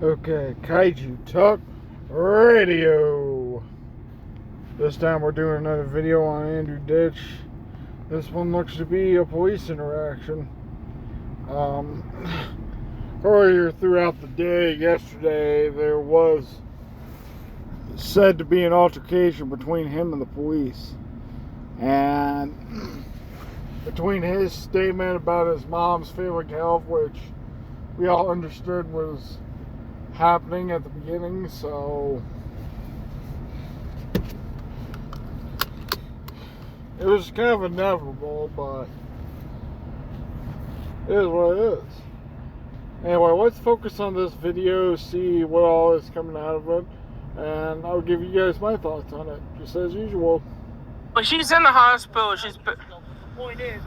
Okay, Kaiju Talk Radio. This time we're doing another video on Andrew Ditch. This one looks to be a police interaction. Earlier throughout the day, yesterday, there was said to be an altercation between him and the police. And between his statement about his mom's failing health, which we all understood was happening at the beginning, so it was kind of inevitable, but it is what it is. Anyway, let's focus on this video, see what all is coming out of it, and I'll give you guys my thoughts on it, just as usual. Well, she's in the hospital. The point is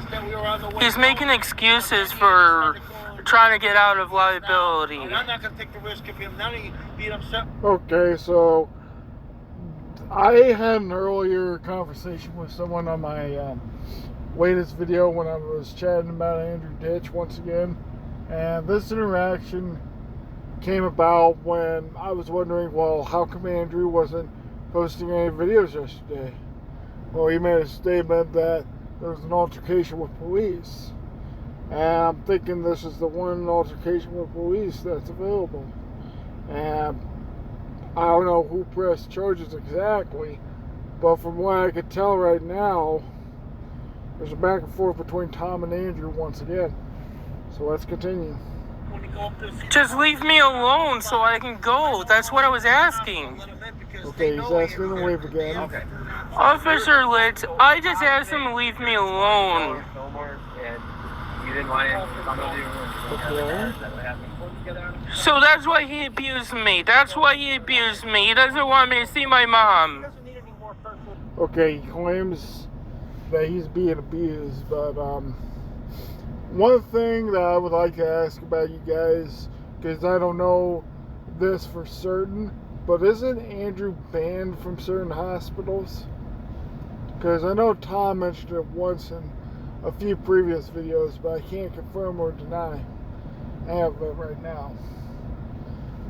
that we were on the way. He's making excuses for trying to get out of liability. And I'm not going to take the risk of him now being upset. Okay, so I had an earlier conversation with someone on my latest video when I was chatting about Andrew Ditch once again, and this interaction came about when I was wondering, well, how come Andrew wasn't posting any videos yesterday? Well, he made a statement that there was an altercation with police. And I'm thinking this is the one altercation with police that's available. And I don't know who pressed charges exactly, but from what I could tell right now, there's a back and forth between Tom and Andrew once again. So let's continue. Just leave me alone so I can go. That's what I was asking. Okay, he's asking to leave again. Okay. Officer Litz, I just asked him to leave me alone. You didn't want Okay. So that's why he abused me. That's why he abused me. He doesn't want me to see my mom. Okay, he claims that he's being abused, but one thing that I would like to ask about you guys, because I don't know this for certain, but isn't Andrew banned from certain hospitals? Because I know Tom mentioned it once in a few previous videos, but I can't confirm or deny. I have it right now.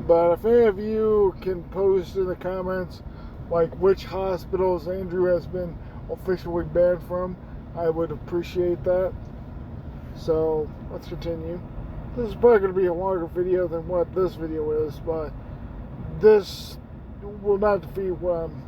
But if any of you can post in the comments like which hospitals Andrew has been officially banned from, I would appreciate that. So let's continue. This is probably going to be a longer video than what this video is, but this will not defeat what I'm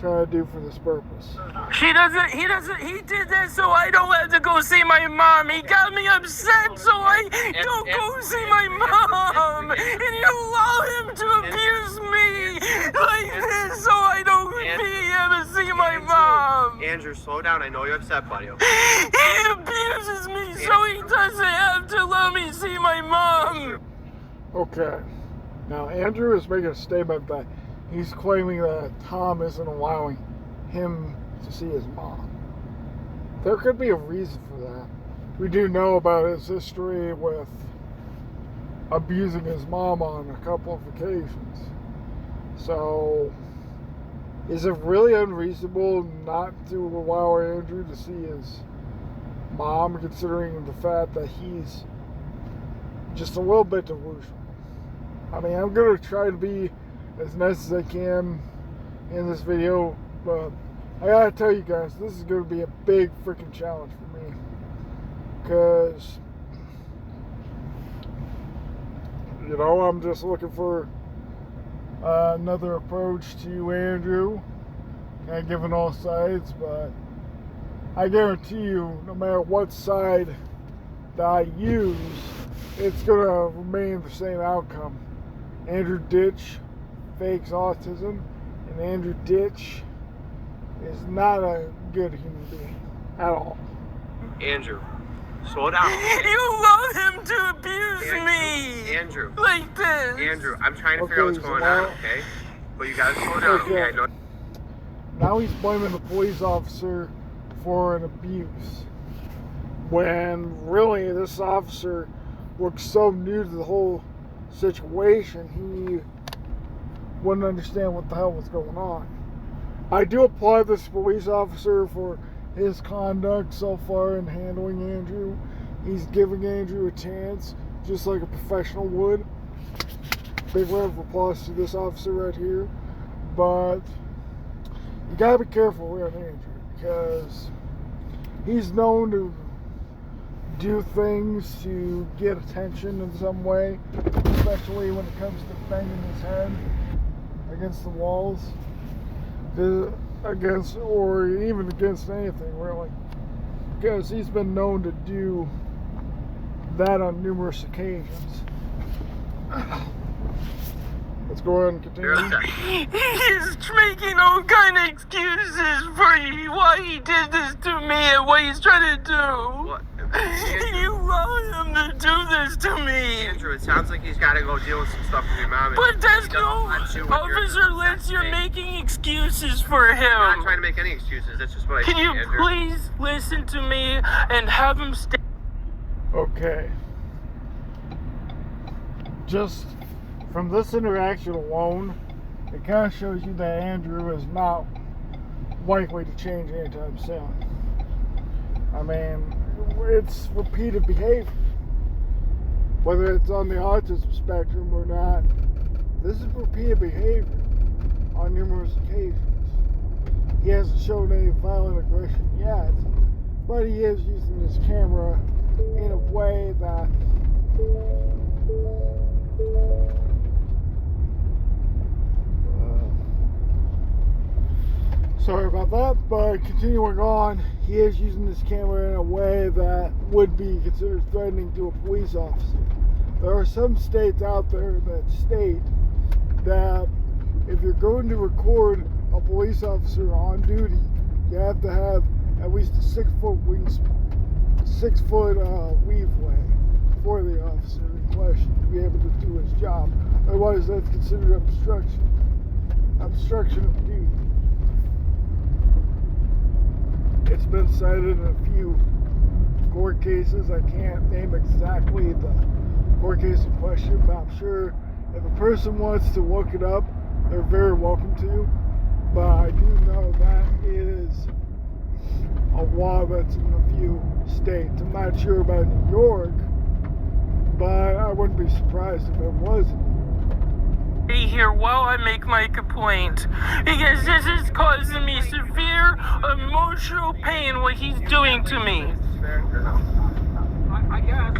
trying to do for this purpose. He did that so I don't have to go see my mom. He got me upset so I don't go see my mom. And you allow him to abuse me like this so I don't be able to see my mom. Andrew, slow down. I know you're upset, buddy. He abuses me so he doesn't have to let me see my mom. Okay. Now, Andrew is making a statement that he's claiming that Tom isn't allowing him to see his mom. There could be a reason for that. We do know about his history with abusing his mom on a couple of occasions. So, is it really unreasonable not to allow Andrew to see his mom, considering the fact that he's just a little bit delusional? I mean, I'm going to try to be as nice as I can in this video, but I gotta tell you guys, this is going to be a big freaking challenge for me, because, you know, I'm just looking for another approach to Andrew, kind of giving all sides, but I guarantee you, no matter what side that I use, it's going to remain the same outcome. Andrew Ditch fakes autism, and Andrew Ditch is not a good human being at all. Andrew, slow down. You love him to abuse me. Andrew. Like this. Andrew, I'm trying to figure out what's going on, okay? But you gotta slow down, okay? I know. Now he's blaming the police officer for an abuse, when really this officer looks so new to the whole situation, he wouldn't understand what the hell was going on. I do applaud this police officer for his conduct so far in handling Andrew. He's giving Andrew a chance, just like a professional would. big round of applause to this officer right here. But you gotta be careful around Andrew, because he's known to do things to get attention in some way, especially when it comes to banging his head against the walls, or even against anything really, because he's been known to do that on numerous occasions. Let's go ahead and continue. He's making all kind of excuses for why he did this to me and what he's trying to do. What? You allow him to do this to me. Andrew, it sounds like he's got to go deal with some stuff with your mom. But that's he no, doesn't want you with Officer Litz, you're making excuses for him. I'm not trying to make any excuses. That's just what I Can see, you Andrew. please listen to me and have him stay? Okay. Just from this interaction alone, it kind of shows you that Andrew is not likely to change anytime soon. I mean, it's repeated behavior. Whether it's on the autism spectrum or not, this is repeated behavior on numerous occasions. He hasn't shown any violent aggression yet, but he is using his camera in a way that sorry about that, but continuing on, he is using this camera in a way that would be considered threatening to a police officer. There are some states out there that state that if you're going to record a police officer on duty, you have to have at least a 6 foot weaveway for the officer in question to be able to do his job. Otherwise, that's considered obstruction of duty. It's been cited in a few court cases. I can't name exactly the court case in question, but I'm sure if a person wants to look it up, they're very welcome to. But I do know that is a law that's in a few states. I'm not sure about New York, but I wouldn't be surprised if it was in New York. Be here while I make my complaint, because this is causing me severe emotional pain what he's doing to me. I guess.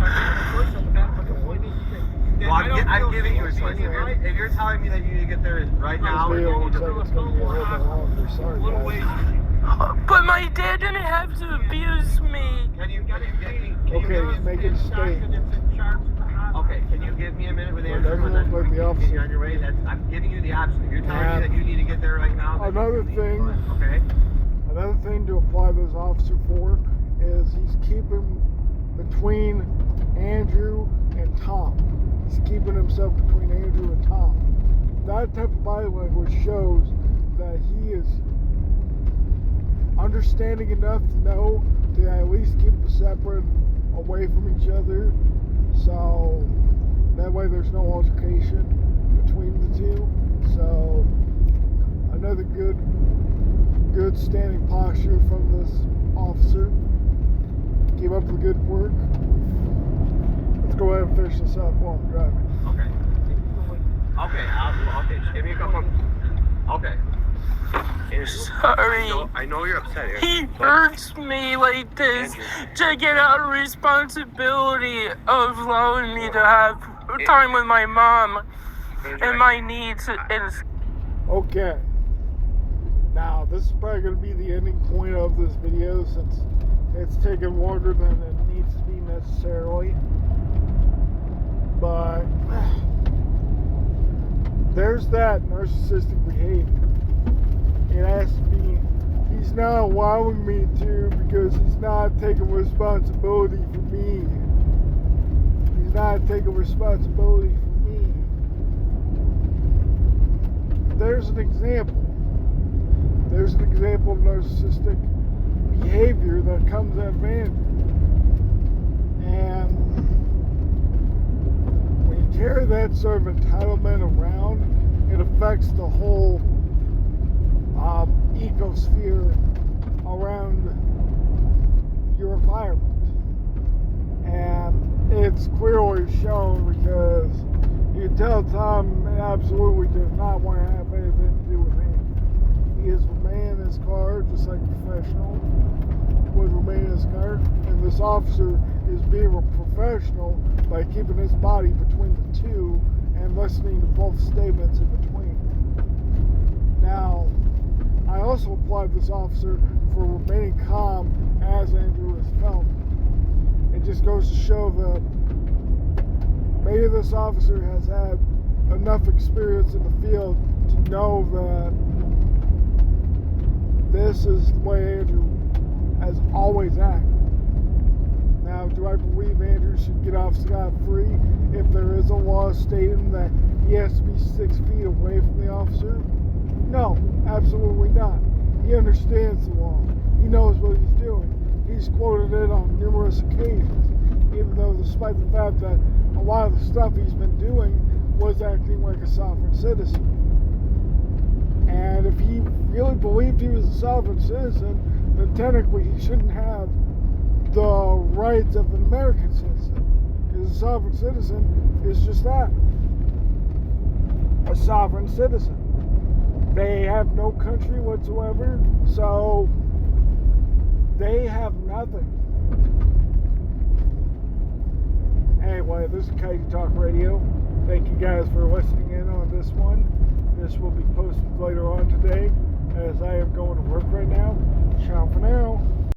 Well, I'm giving you a choice. If you're telling me that you need to get there right now, This video looks like it's going to be a little bit longer. Sorry, guys. But my dad didn't have to abuse me. Can you get me? Okay, he's making a statement. Okay, can you give me a minute with Well, Andrew? doesn't look like the officer. You're on your way. I'm giving you the option. If you're telling me that you need to get there right now. Another thing. Okay. Another thing to apply this officer for is he's keeping between Andrew and Tom. He's keeping himself between Andrew and Tom. That type of body language shows that he is understanding enough to know to at least keep them separate, away from each other, so that way there's no altercation between the two. So another good standing posture from this officer. Keep up the good work. Let's go ahead and finish this up while I'm driving. Okay. Okay. Just give me a couple. Okay. Sorry. I know you're upset, Andrew. He hurts me like this to get out of responsibility of allowing me to have time with my mom and my needs. And Okay. Now, this is probably going to be the ending point of this video since it's taken longer than it needs to be necessarily. But there's that narcissistic behavior. It has to be, he's not allowing me to because he's not taking responsibility for me. He's not taking responsibility for me. There's an example. There's an example of narcissistic behavior that comes out of Andrew. And when you carry that sort of entitlement around, it affects the whole ecosphere around your environment. And it's clearly shown because you can tell time absolutely did not want to have anything to do with him. He is remaining in his car just like a professional would remain in his car, and this officer is being a professional by keeping his body between the two and listening to both statements in between. Now, I also applaud this officer for remaining calm as Andrew is filming. It just goes to show that maybe this officer has had enough experience in the field to know that this is the way Andrew has always acted. Now, do I believe Andrew should get off scot-free if there is a law stating that he has to be 6 feet away from the officer? No, absolutely not. He understands the law. He knows what he's doing. He's quoted it on numerous occasions, even though despite the fact that a lot of the stuff he's been doing was acting like a sovereign citizen. And if he really believed he was a sovereign citizen, then technically he shouldn't have the rights of an American citizen. Because a sovereign citizen is just that. A sovereign citizen. They have no country whatsoever, so they have nothing. Anyway, this is Katie Talk Radio. Thank you guys for listening in on this one. This will be posted later on today, as I am going to work right now. Ciao for now.